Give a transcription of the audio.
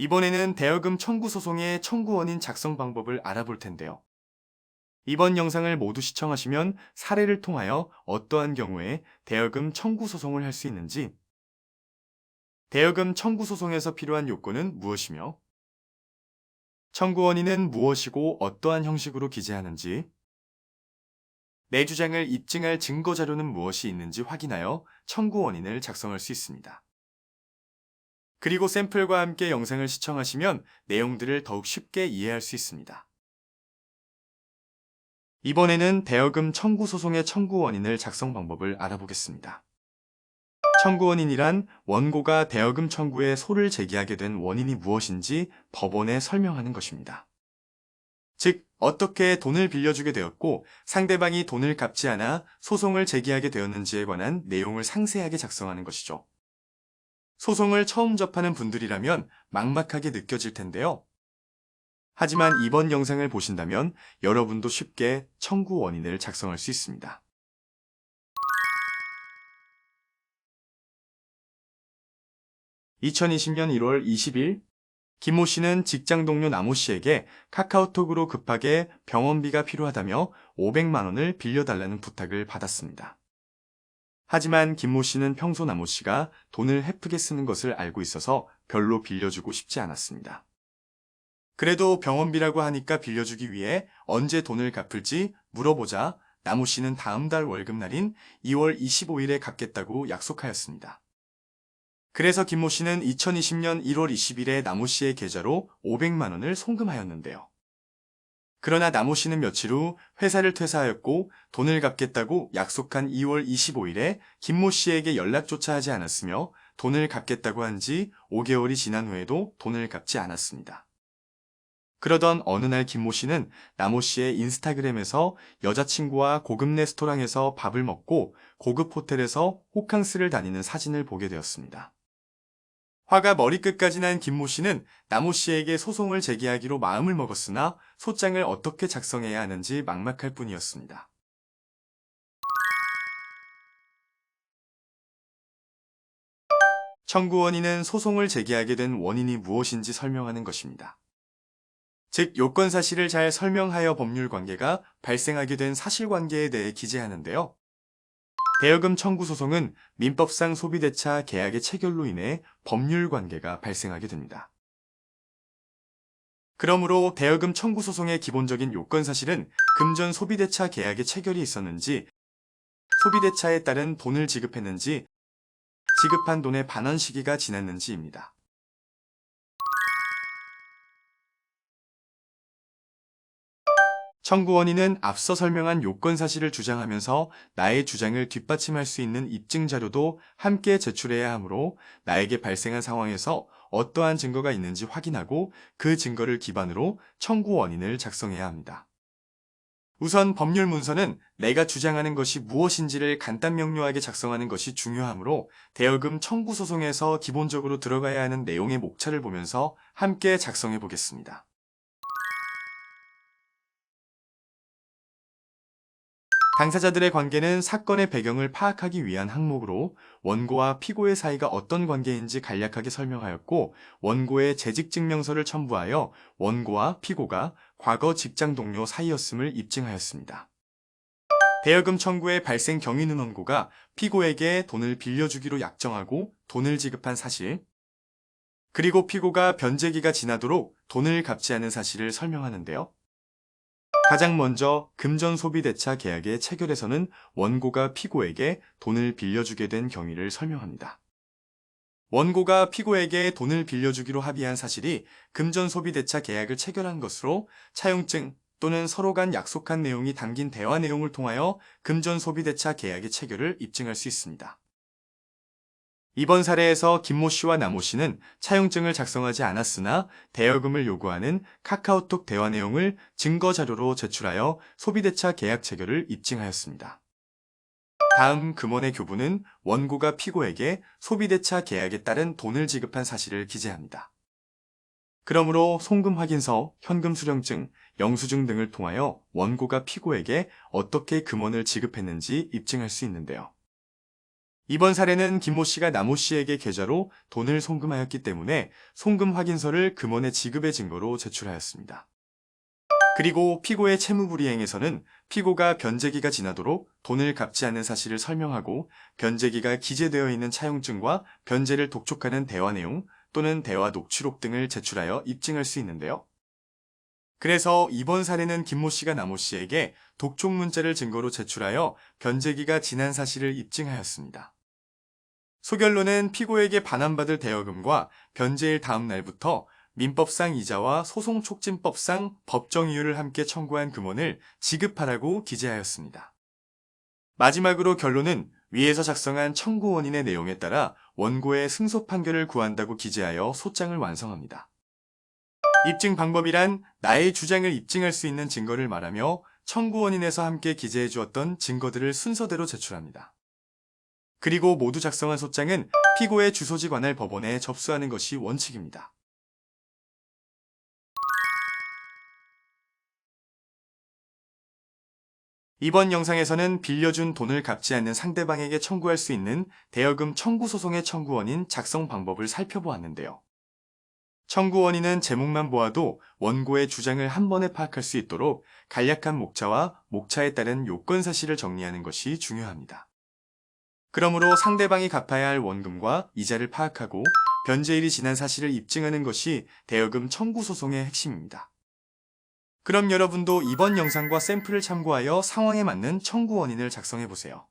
이번에는 대여금 청구 소송의 청구 원인 작성 방법을 알아볼 텐데요. 이번 영상을 모두 시청하시면 사례를 통하여 어떠한 경우에 대여금 청구 소송을 할 수 있는지, 대여금 청구 소송에서 필요한 요건은 무엇이며, 청구 원인은 무엇이고 어떠한 형식으로 기재하는지, 내 주장을 입증할 증거 자료는 무엇이 있는지 확인하여 청구 원인을 작성할 수 있습니다. 그리고 샘플과 함께 영상을 시청하시면 내용들을 더욱 쉽게 이해할 수 있습니다. 이번에는 대여금 청구 소송의 청구 원인을 작성 방법을 알아보겠습니다. 청구 원인이란 원고가 대여금 청구에 소를 제기하게 된 원인이 무엇인지 법원에 설명하는 것입니다. 즉, 어떻게 돈을 빌려주게 되었고 상대방이 돈을 갚지 않아 소송을 제기하게 되었는지에 관한 내용을 상세하게 작성하는 것이죠. 소송을 처음 접하는 분들이라면 막막하게 느껴질 텐데요. 하지만 이번 영상을 보신다면 여러분도 쉽게 청구 원인을 작성할 수 있습니다. (2020년 1월 20일) 김모 씨는 직장 동료 남모 씨에게 카카오톡으로 급하게 병원비가 필요하다며 500만 원을 빌려달라는 부탁을 받았습니다. 하지만 김모 씨는 평소 남모 씨가 돈을 헤프게 쓰는 것을 알고 있어서 별로 빌려주고 싶지 않았습니다. 그래도 병원비라고 하니까 빌려주기 위해 언제 돈을 갚을지 물어보자 남모 씨는 다음 달 월급날인 2월 25일에 갚겠다고 약속하였습니다. 그래서 김모 씨는 2020년 1월 20일에 남모 씨의 계좌로 500만 원을 송금하였는데요. 그러나 남모 씨는 며칠 후 회사를 퇴사하였고 돈을 갚겠다고 약속한 2월 25일에 김모 씨에게 연락조차 하지 않았으며 돈을 갚겠다고 한 지 5개월이 지난 후에도 돈을 갚지 않았습니다. 그러던 어느 날 김모 씨는 남모 씨의 인스타그램에서 여자친구와 고급 레스토랑에서 밥을 먹고 고급 호텔에서 호캉스를 다니는 사진을 보게 되었습니다. 화가 머리끝까지 난 김모 씨는 남모 씨에게 소송을 제기하기로 마음을 먹었으나 소장을 어떻게 작성해야 하는지 막막할 뿐이었습니다. 청구 원인은 소송을 제기하게 된 원인이 무엇인지 설명하는 것입니다. 즉, 요건 사실을 잘 설명하여 법률 관계가 발생하게 된 사실관계에 대해 기재하는데요. 대여금 청구 소송은 민법상 소비대차 계약의 체결로 인해 법률 관계가 발생하게 됩니다. 그러므로 대여금 청구 소송의 기본적인 요건 사실은 금전 소비대차 계약의 체결이 있었는지, 소비대차에 따른 돈을 지급했는지, 지급한 돈의 반환 시기가 지났는지입니다. 청구 원인은 앞서 설명한 요건 사실을 주장하면서 나의 주장을 뒷받침할 수 있는 입증 자료도 함께 제출해야 하므로 나에게 발생한 상황에서 어떠한 증거가 있는지 확인하고 그 증거를 기반으로 청구 원인을 작성해야 합니다. 우선 법률 문서는 내가 주장하는 것이 무엇인지를 간단 명료하게 작성하는 것이 중요하므로 대여금 청구 소송에서 기본적으로 들어가야 하는 내용의 목차를 보면서 함께 작성해 보겠습니다. 당사자들의 관계는 사건의 배경을 파악하기 위한 항목으로 원고와 피고의 사이가 어떤 관계인지 간략하게 설명하였고, 원고의 재직증명서를 첨부하여 원고와 피고가 과거 직장 동료 사이였음을 입증하였습니다. 대여금 청구의 발생 경위는 원고가 피고에게 돈을 빌려주기로 약정하고 돈을 지급한 사실, 그리고 피고가 변제기가 지나도록 돈을 갚지 않은 사실을 설명하는데요. 가장 먼저 금전소비대차 계약의 체결에서는 원고가 피고에게 돈을 빌려주게 된 경위를 설명합니다. 원고가 피고에게 돈을 빌려주기로 합의한 사실이 금전소비대차 계약을 체결한 것으로 차용증 또는 서로 간 약속한 내용이 담긴 대화 내용을 통하여 금전소비대차 계약의 체결을 입증할 수 있습니다. 이번 사례에서 김모 씨와 남모 씨는 차용증을 작성하지 않았으나 대여금을 요구하는 카카오톡 대화 내용을 증거 자료로 제출하여 소비대차 계약 체결을 입증하였습니다. 다음 금원의 교부는 원고가 피고에게 소비대차 계약에 따른 돈을 지급한 사실을 기재합니다. 그러므로 송금 확인서, 현금 수령증, 영수증 등을 통하여 원고가 피고에게 어떻게 금원을 지급했는지 입증할 수 있는데요. 이번 사례는 김모 씨가 남모 씨에게 계좌로 돈을 송금하였기 때문에 송금 확인서를 금원의 지급의 증거로 제출하였습니다. 그리고 피고의 채무불이행에서는 피고가 변제기가 지나도록 돈을 갚지 않는 사실을 설명하고 변제기가 기재되어 있는 차용증과 변제를 독촉하는 대화 내용 또는 대화 녹취록 등을 제출하여 입증할 수 있는데요. 그래서 이번 사례는 김모 씨가 남모 씨에게 독촉 문자를 증거로 제출하여 변제기가 지난 사실을 입증하였습니다. 소결로는 피고에게 반환받을 대여금과 변제일 다음 날부터 민법상 이자와 소송촉진법상 법정이율을 함께 청구한 금원을 지급하라고 기재하였습니다. 마지막으로 결론은 위에서 작성한 청구 원인의 내용에 따라 원고의 승소 판결을 구한다고 기재하여 소장을 완성합니다. 입증 방법이란 나의 주장을 입증할 수 있는 증거를 말하며 청구 원인에서 함께 기재해 주었던 증거들을 순서대로 제출합니다. 그리고 모두 작성한 소장은 피고의 주소지 관할 법원에 접수하는 것이 원칙입니다. 이번 영상에서는 빌려준 돈을 갚지 않는 상대방에게 청구할 수 있는 대여금 청구 소송의 청구 원인 작성 방법을 살펴보았는데요. 청구 원인은 제목만 보아도 원고의 주장을 한 번에 파악할 수 있도록 간략한 목차와 목차에 따른 요건 사실을 정리하는 것이 중요합니다. 그러므로 상대방이 갚아야 할 원금과 이자를 파악하고 변제일이 지난 사실을 입증하는 것이 대여금 청구 소송의 핵심입니다. 그럼 여러분도 이번 영상과 샘플을 참고하여 상황에 맞는 청구 원인을 작성해보세요.